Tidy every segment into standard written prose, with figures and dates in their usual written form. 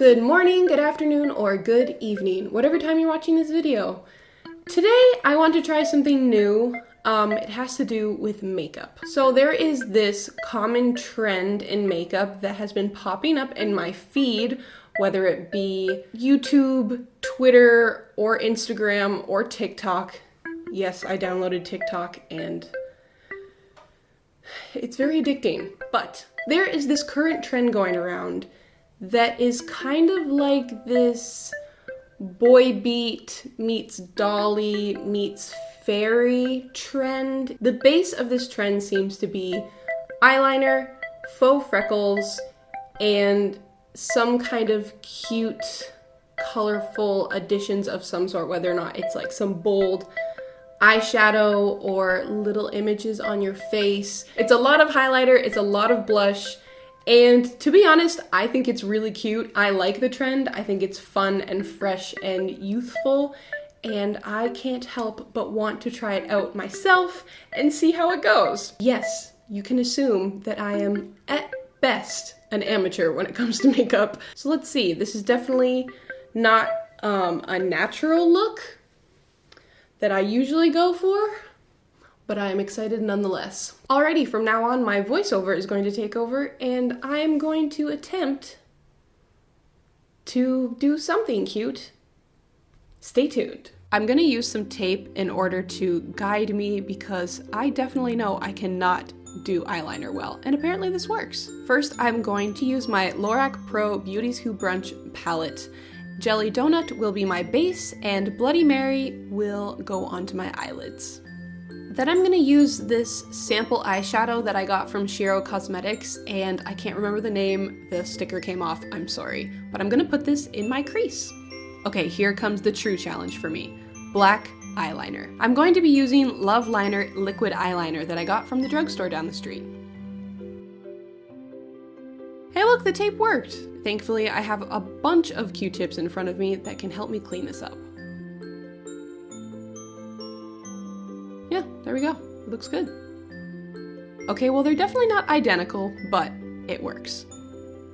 Good morning, good afternoon, or good evening, whatever time you're watching this video. Today, I want to try something new. It has to do with makeup. So there is this common trend in makeup that has been popping up in my feed, whether it be YouTube, Twitter, or Instagram, or TikTok. Yes, I downloaded TikTok and it's very addicting. But there is this current trend going around that is kind of like this boy beat meets dolly meets fairy trend. The base of this trend seems to be eyeliner, faux freckles, and some kind of cute, colorful additions of some sort, whether or not it's like some bold eyeshadow or little images on your face. It's a lot of highlighter, it's a lot of blush, and to be honest, I think it's really cute. I like the trend. I think it's fun and fresh and youthful, and I can't help but want to try it out myself and see how it goes. Yes, you can assume that I am at best an amateur when it comes to makeup. So let's see. This is definitely not a natural look that I usually go for, but I am excited nonetheless. Alrighty, from now on, my voiceover is going to take over, and I'm going to attempt to do something cute. Stay tuned. I'm gonna use some tape in order to guide me because I definitely know I cannot do eyeliner well, and apparently this works. First, I'm going to use my Lorac Pro Beauties Who Brunch palette. Jelly Donut will be my base, and Bloody Mary will go onto my eyelids. Then I'm gonna use this sample eyeshadow that I got from Shiro Cosmetics, and I can't remember the name, the sticker came off, I'm sorry, but I'm gonna put this in my crease. Okay, here comes the true challenge for me. Black eyeliner. I'm going to be using Love Liner liquid eyeliner that I got from the drugstore down the street. Hey look, the tape worked! Thankfully, I have a bunch of Q-tips in front of me that can help me clean this up. Yeah, there we go. It looks good. Okay, well they're definitely not identical, but it works.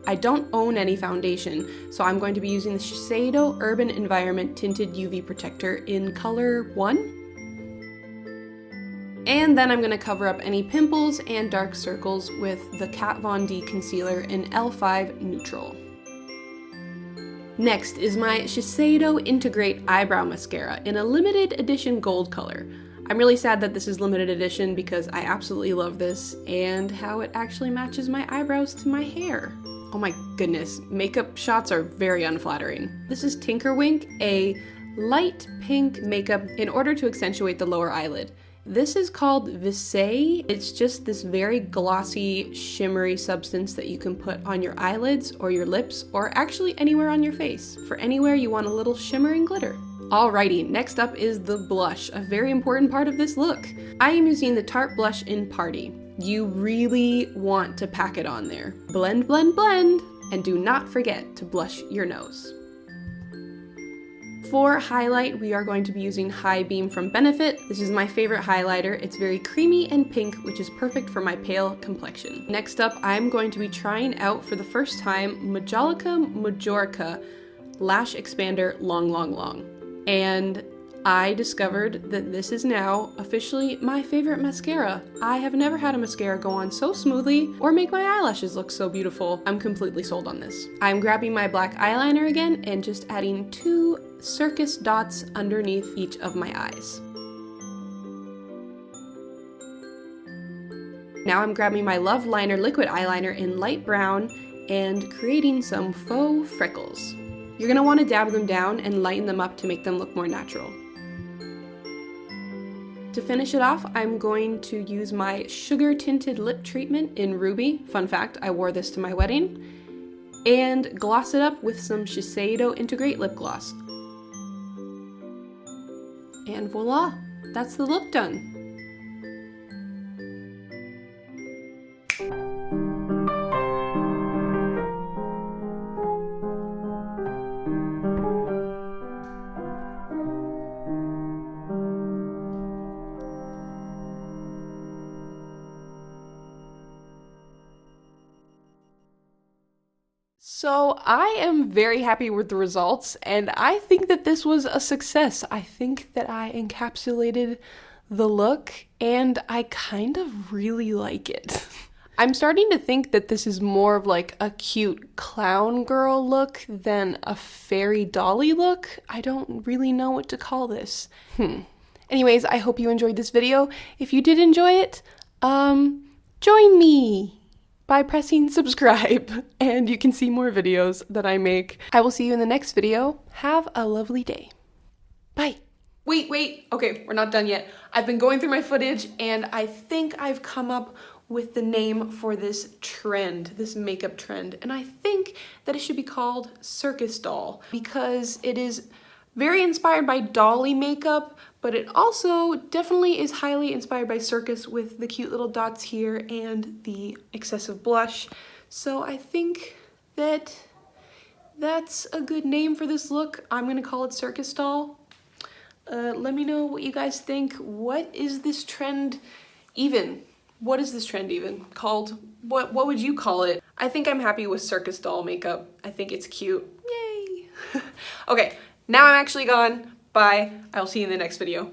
I don't own any foundation, so I'm going to be using the Shiseido Urban Environment Tinted UV Protector in color 1. And then I'm going to cover up any pimples and dark circles with the Kat Von D Concealer in L5 Neutral. Next is my Shiseido Integrate Eyebrow Mascara in a limited edition gold color. I'm really sad that this is limited edition because I absolutely love this and how it actually matches my eyebrows to my hair. Oh my goodness, makeup shots are very unflattering. This is Tinkerwink, a light pink makeup in order to accentuate the lower eyelid. This is called Visay. It's just this very glossy, shimmery substance that you can put on your eyelids or your lips or actually anywhere on your face, for anywhere you want a little shimmer and glitter. Alrighty, next up is the blush, a very important part of this look. I am using the Tarte blush in Party. You really want to pack it on there. Blend, blend, blend, and do not forget to blush your nose. For highlight, we are going to be using High Beam from Benefit. This is my favorite highlighter. It's very creamy and pink, which is perfect for my pale complexion. Next up, I'm going to be trying out for the first time Majolica Lash Expander Long Long Long. And I discovered that this is now officially my favorite mascara. I have never had a mascara go on so smoothly or make my eyelashes look so beautiful. I'm completely sold on this. I'm grabbing my black eyeliner again and just adding 2 Circus dots underneath each of my eyes. Now I'm grabbing my Love Liner liquid eyeliner in light brown and creating some faux freckles. You're gonna want to dab them down and lighten them up to make them look more natural. To finish it off, I'm going to use my Sugar Tinted Lip Treatment in Ruby. Fun fact, I wore this to my wedding. And gloss it up with some Shiseido Integrate Lip Gloss. And voila, that's the look done. So I am very happy with the results, and I think that this was a success. I think that I encapsulated the look, and I kind of really like it. I'm starting to think that this is more of like a cute clown girl look than a fairy dolly look. I don't really know what to call this. Anyways, I hope you enjoyed this video. If you did enjoy it, join me by pressing subscribe, and you can see more videos that I make. I will see you in the next video. Have a lovely day. Bye. Wait. Okay, we're not done yet. I've been going through my footage, and I think I've come up with the name for this trend, this makeup trend. And I think that it should be called Circus Doll, because it is very inspired by dolly makeup, but it also definitely is highly inspired by Circus with the cute little dots here and the excessive blush. So I think that that's a good name for this look. I'm gonna call it Circus Doll. Let me know what you guys think. What is this trend even? What is this trend even called? What would you call it? I think I'm happy with Circus Doll makeup. I think it's cute. Yay! Okay, now I'm actually gone. Bye. I'll see you in the next video.